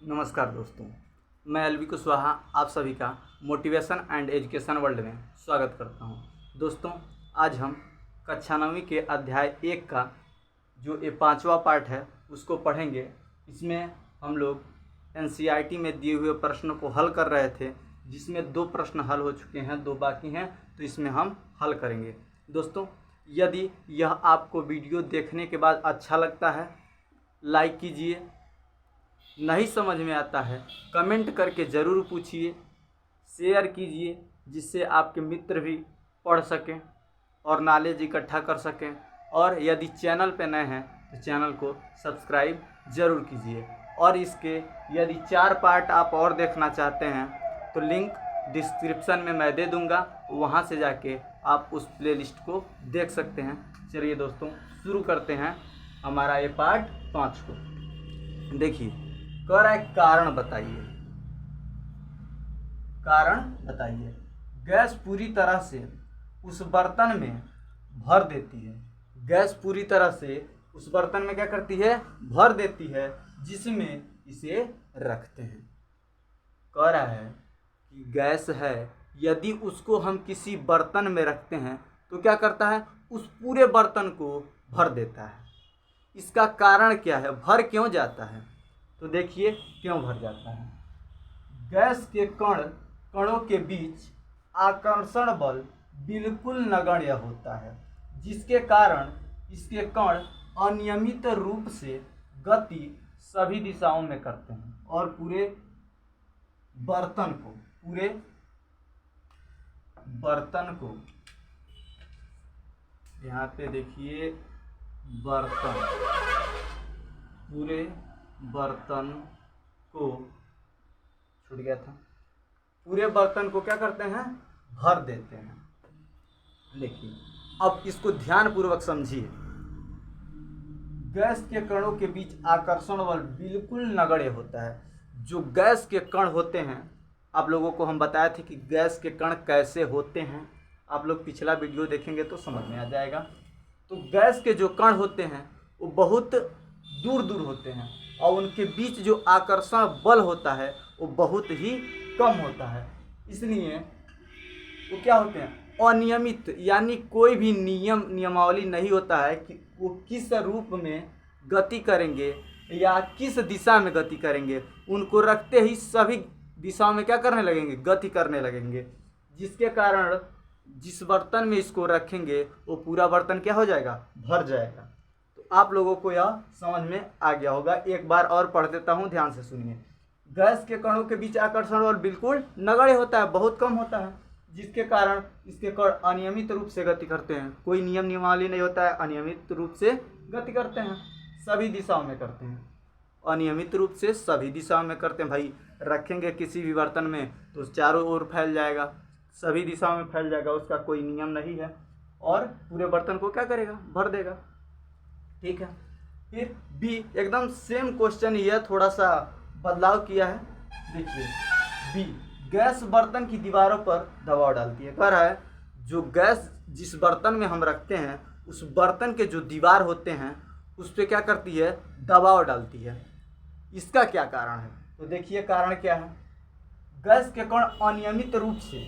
नमस्कार दोस्तों, मैं एलवी कुशवाहा आप सभी का मोटिवेशन एंड एजुकेशन वर्ल्ड में स्वागत करता हूं। दोस्तों, आज हम कक्षा 9वीं के अध्याय 1 का जो ये 5वां पार्ट है उसको पढ़ेंगे। इसमें हम लोग एनसीईआरटी में दिए हुए प्रश्नों को हल कर रहे थे, जिसमें 2 प्रश्न हल हो चुके हैं, 2 बाकी हैं, तो इसमें हम हल करेंगे। दोस्तों, यदि यह आपको वीडियो देखने के बाद अच्छा लगता है लाइक कीजिए, नहीं समझ में आता है कमेंट करके ज़रूर पूछिए, शेयर कीजिए जिससे आपके मित्र भी पढ़ सकें और नॉलेज इकट्ठा कर सकें। और यदि चैनल पे नए हैं तो चैनल को सब्सक्राइब ज़रूर कीजिए। और इसके यदि 4 पार्ट आप और देखना चाहते हैं तो लिंक डिस्क्रिप्शन में मैं दे दूंगा, वहां से जाके आप उस प्लेलिस्ट को देख सकते हैं। चलिए दोस्तों, शुरू करते हैं हमारा ये पार्ट 5 को। देखिए, कह रहा है कारण बताइए। कारण बताइए। गैस पूरी तरह से उस बर्तन में भर देती है। गैस पूरी तरह से उस बर्तन में क्या करती है? भर देती है, जिसमें इसे रखते हैं। कह रहा है कि गैस है, यदि उसको हम किसी बर्तन में रखते हैं तो क्या करता है? उस पूरे बर्तन को भर देता है। इसका कारण क्या है? भर क्यों जाता है? तो देखिए क्यों भर जाता है। गैस के कणों के बीच आकर्षण बल बिल्कुल नगण्य होता है, जिसके कारण इसके कण अनियमित रूप से गति सभी दिशाओं में करते हैं और पूरे बर्तन को यहाँ पे देखिए, पूरे बर्तन को छूट गया था, पूरे बर्तन को क्या करते हैं? भर देते हैं। देखिए, अब इसको ध्यान पूर्वक समझिए। गैस के कणों के बीच आकर्षण बल बिल्कुल नगण्य होता है। जो गैस के कण होते हैं, आप लोगों को हम बताए थे कि गैस के कण कैसे होते हैं। आप लोग पिछला वीडियो देखेंगे तो समझ में आ जाएगा। तो गैस के जो कण होते हैं वो बहुत दूर दूर होते हैं और उनके बीच जो आकर्षण बल होता है वो बहुत ही कम होता है। इसलिए वो क्या होते हैं? अनियमित, यानी कोई भी नियमावली नहीं होता है कि वो किस रूप में गति करेंगे या किस दिशा में गति करेंगे। उनको रखते ही सभी दिशाओं में क्या करने लगेंगे? गति करने लगेंगे, जिसके कारण जिस बर्तन में इसको रखेंगे वो पूरा बर्तन क्या हो जाएगा? भर जाएगा। तो आप लोगों को यह समझ में आ गया होगा। एक बार और पढ़ देता हूँ, ध्यान से सुनिए। गैस के कणों के बीच आकर्षण बल बिल्कुल नगण्य होता है, बहुत कम होता है, जिसके कारण इसके कण अनियमित रूप से गति करते हैं। कोई नियमावली नहीं होता है, अनियमित रूप से गति करते हैं, सभी दिशाओं में करते हैं। अनियमित रूप से सभी दिशाओं में करते हैं। भाई, रखेंगे किसी भी बर्तन में तो चारों ओर फैल जाएगा, सभी दिशाओं में फैल जाएगा, उसका कोई नियम नहीं है और पूरे बर्तन को क्या करेगा? भर देगा। ठीक है। फिर बी, एकदम सेम क्वेश्चन ही है, थोड़ा सा बदलाव किया है। देखिए, बी, गैस बर्तन की दीवारों पर दबाव डालती है। कह रहा है जो गैस जिस बर्तन में हम रखते हैं उस बर्तन के जो दीवार होते हैं उस पर क्या करती है? दबाव डालती है। इसका क्या कारण है? तो देखिए कारण क्या है। गैस के कण अनियमित रूप से,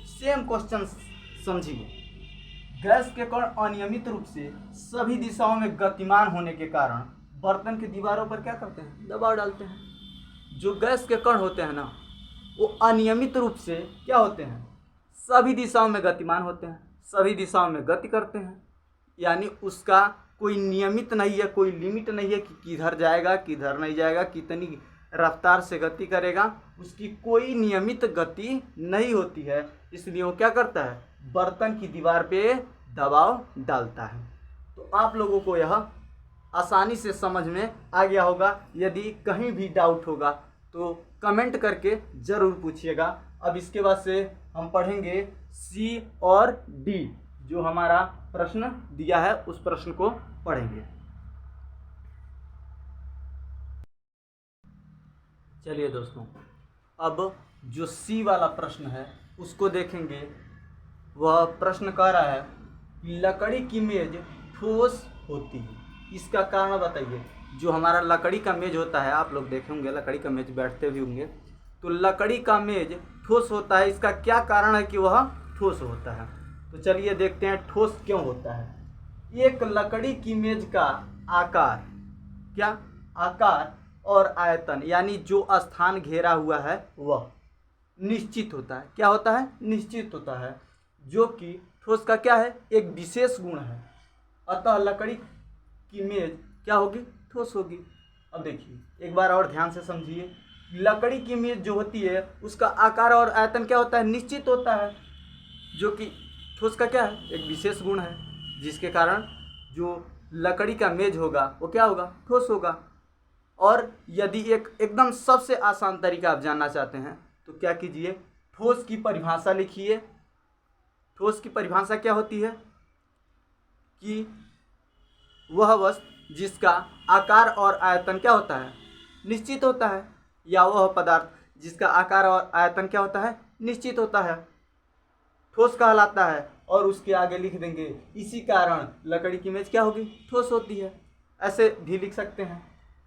सेम क्वेश्चन समझिए, गैस के कण अनियमित रूप से सभी दिशाओं में गतिमान होने के कारण बर्तन की दीवारों पर क्या करते हैं? दबाव डालते हैं। जो गैस के कण होते हैं ना, वो अनियमित रूप से क्या होते हैं? सभी दिशाओं में गतिमान होते हैं, सभी दिशाओं में गति करते हैं। यानी उसका कोई नियमित नहीं है, कोई लिमिट नहीं है कि किधर जाएगा किधर नहीं जाएगा, कितनी रफ्तार से गति करेगा, उसकी कोई नियमित गति नहीं होती है। इसलिए वो क्या करता है? बर्तन की दीवार पे दबाव डालता है। तो आप लोगों को यह आसानी से समझ में आ गया होगा। यदि कहीं भी डाउट होगा तो कमेंट करके ज़रूर पूछिएगा। अब इसके बाद से हम पढ़ेंगे सी और डी, जो हमारा प्रश्न दिया है उस प्रश्न को पढ़ेंगे। चलिए दोस्तों, अब जो सी वाला प्रश्न है उसको देखेंगे। वह प्रश्न कह रहा है कि लकड़ी की मेज ठोस होती है, इसका कारण बताइए। जो हमारा लकड़ी का मेज होता है, आप लोग देखे होंगे लकड़ी का मेज बैठते भी होंगे, तो लकड़ी का मेज ठोस होता है। इसका क्या कारण है कि वह ठोस होता है? तो चलिए देखते हैं ठोस क्यों होता है। एक लकड़ी की मेज का आकार, क्या आकार और आयतन यानी जो स्थान घेरा हुआ है वह निश्चित होता है। क्या होता है? निश्चित होता है, जो कि ठोस का क्या है? एक विशेष गुण है। अतः लकड़ी की मेज क्या होगी? ठोस होगी। अब देखिए एक बार और ध्यान से समझिए, लकड़ी की मेज जो होती है उसका आकार और आयतन क्या होता है? निश्चित होता है, जो कि ठोस का क्या है? एक विशेष गुण है, जिसके कारण जो लकड़ी का मेज होगा वो क्या होगा? ठोस होगा। और यदि एकदम सबसे आसान तरीका आप जानना चाहते हैं तो क्या कीजिए, ठोस की परिभाषा लिखिए। ठोस की परिभाषा क्या होती है? कि वह वस्तु जिसका आकार और आयतन क्या होता है? निश्चित होता है, या वह पदार्थ जिसका आकार और आयतन क्या होता है? निश्चित होता है, ठोस कहलाता है। और उसके आगे लिख देंगे इसी कारण लकड़ी की मेज क्या होगी? ठोस होती है। ऐसे भी लिख सकते हैं।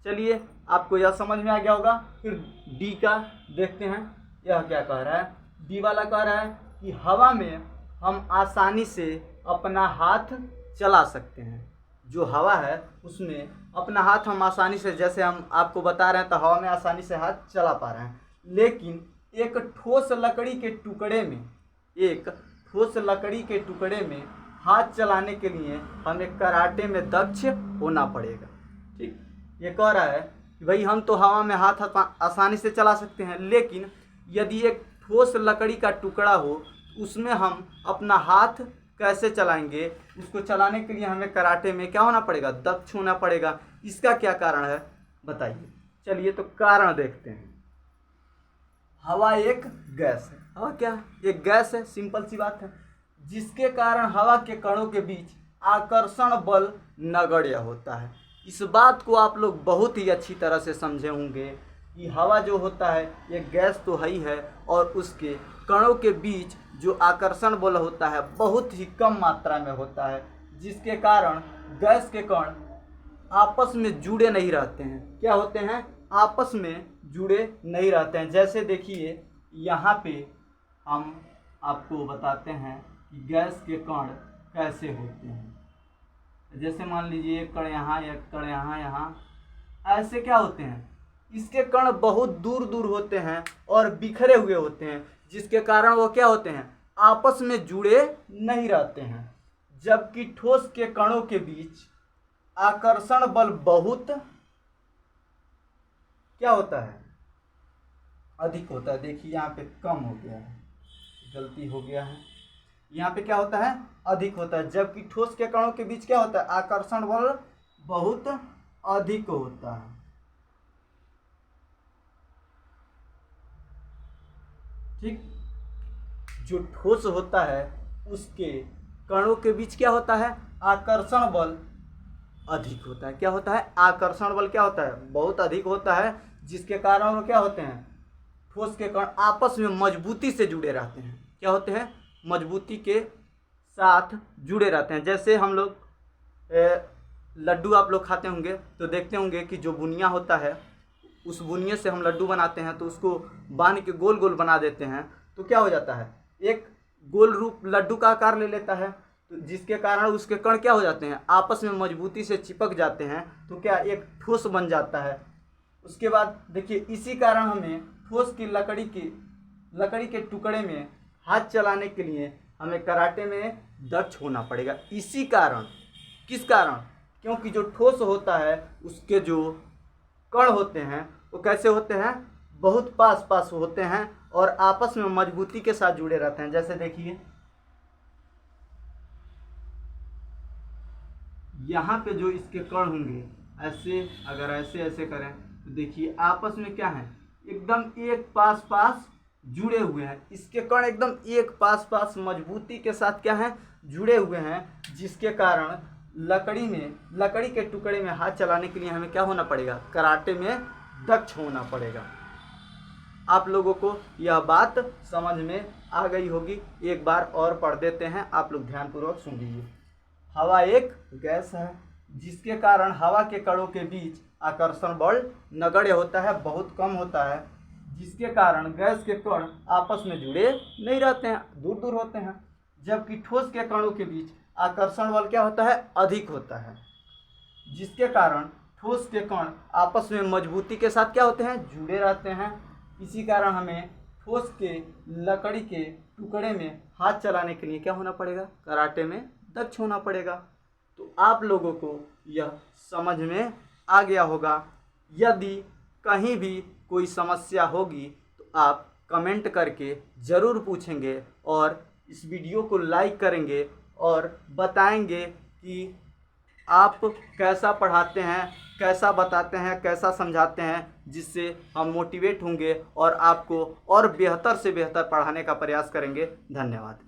चलिए आपको यह समझ में आ गया होगा। फिर डी का देखते हैं, यह क्या कह रहा है? डी वाला कह रहा है कि हवा में हम आसानी से अपना हाथ चला सकते हैं। जो हवा है उसमें अपना हाथ हम आसानी से, जैसे हम आपको बता रहे हैं, तो हवा में आसानी से हाथ चला पा रहे हैं। लेकिन एक ठोस लकड़ी के टुकड़े में हाथ चलाने के लिए हमें कराटे में दक्ष होना पड़ेगा। ठीक, ये कह रहा है कि भाई हम तो हवा में हाथ आसानी से चला सकते हैं, लेकिन यदि एक ठोस लकड़ी का टुकड़ा हो उसमें हम अपना हाथ कैसे चलाएंगे? उसको चलाने के लिए हमें कराटे में क्या होना पड़ेगा? दक्ष होना पड़ेगा। इसका क्या कारण है बताइए? चलिए तो कारण देखते हैं। हवा एक गैस है। हवा क्या है? एक गैस है, सिंपल सी बात है, जिसके कारण हवा के कणों के बीच आकर्षण बल नगण्य होता है। इस बात को आप लोग बहुत ही अच्छी तरह से समझे होंगे कि हवा जो होता है ये गैस तो है ही है, और उसके कणों के बीच जो आकर्षण बल होता है बहुत ही कम मात्रा में होता है, जिसके कारण गैस के कण आपस में जुड़े नहीं रहते हैं। क्या होते हैं? आपस में जुड़े नहीं रहते हैं। जैसे देखिए यहाँ पे हम आपको बताते हैं कि गैस के कण कैसे होते हैं। जैसे मान लीजिए एक कण यहाँ, एक कण यहाँ, यहाँ ऐसे क्या होते हैं? इसके कण बहुत दूर दूर होते हैं और बिखरे हुए होते हैं, जिसके कारण वो क्या होते हैं? आपस में जुड़े नहीं रहते हैं। जबकि ठोस के कणों के बीच आकर्षण बल बहुत क्या होता है? अधिक होता है। देखिए यहाँ पे कम हो गया है, गलती हो गया है, यहाँ पे क्या होता है? अधिक होता है। जबकि ठोस के कणों के बीच क्या होता है? आकर्षण बल बहुत अधिक होता है। ठीक, जो ठोस होता है उसके कणों के बीच क्या होता है? आकर्षण बल अधिक होता है। क्या होता है? आकर्षण बल क्या होता है? बहुत अधिक होता है, जिसके कारण वो क्या होते हैं? ठोस के कण आपस में मजबूती से जुड़े रहते हैं। क्या होते हैं? मजबूती के साथ जुड़े रहते हैं। जैसे हम लोग लड्डू आप लोग खाते होंगे तो देखते होंगे कि जो बुनिया होता है उस बुनिया से हम लड्डू बनाते हैं, तो उसको बांध के गोल गोल बना देते हैं, तो क्या हो जाता है? एक गोल रूप लड्डू का आकार ले लेता है, तो जिसके कारण उसके कण क्या हो जाते हैं? आपस में मजबूती से चिपक जाते हैं, तो क्या एक ठोस बन जाता है। उसके बाद देखिए इसी कारण हमें ठोस की लकड़ी के टुकड़े में हाथ चलाने के लिए हमें कराटे में दक्ष होना पड़ेगा। इसी कारण, किस कारण? क्योंकि जो ठोस होता है उसके जो कण होते हैं वो कैसे होते हैं? बहुत पास पास होते हैं और आपस में मजबूती के साथ जुड़े रहते हैं। जैसे देखिए यहाँ पे जो इसके कण होंगे, ऐसे अगर ऐसे ऐसे करें तो देखिए आपस में क्या है? एकदम एक पास पास जुड़े हुए हैं। इसके कण एकदम एक पास पास मजबूती के साथ क्या है? जुड़े हुए हैं, जिसके कारण लकड़ी के टुकड़े में हाथ चलाने के लिए हमें क्या होना पड़ेगा? कराटे में दक्ष होना पड़ेगा। आप लोगों को यह बात समझ में आ गई होगी। एक बार और पढ़ देते हैं, आप लोग ध्यानपूर्वक सुन लीजिए। हवा एक गैस है, जिसके कारण हवा के कणों के बीच आकर्षण बल नगण्य होता है, बहुत कम होता है, जिसके कारण गैस के कण आपस में जुड़े नहीं रहते हैं, दूर दूर होते हैं। जबकि ठोस के कणों के बीच आकर्षण बल क्या होता है, अधिक होता है, जिसके कारण ठोस के कण आपस में मजबूती के साथ क्या होते हैं, जुड़े रहते हैं। इसी कारण हमें ठोस के लकड़ी के टुकड़े में हाथ चलाने के लिए क्या होना पड़ेगा, कराटे में दक्ष होना पड़ेगा। तो आप लोगों को यह समझ में आ गया होगा। यदि कहीं भी कोई समस्या होगी तो आप कमेंट करके ज़रूर पूछेंगे और इस वीडियो को लाइक करेंगे और बताएंगे कि आप कैसा पढ़ाते हैं, कैसा बताते हैं, कैसा समझाते हैं, जिससे हम मोटिवेट होंगे और आपको और बेहतर से बेहतर पढ़ाने का प्रयास करेंगे। धन्यवाद।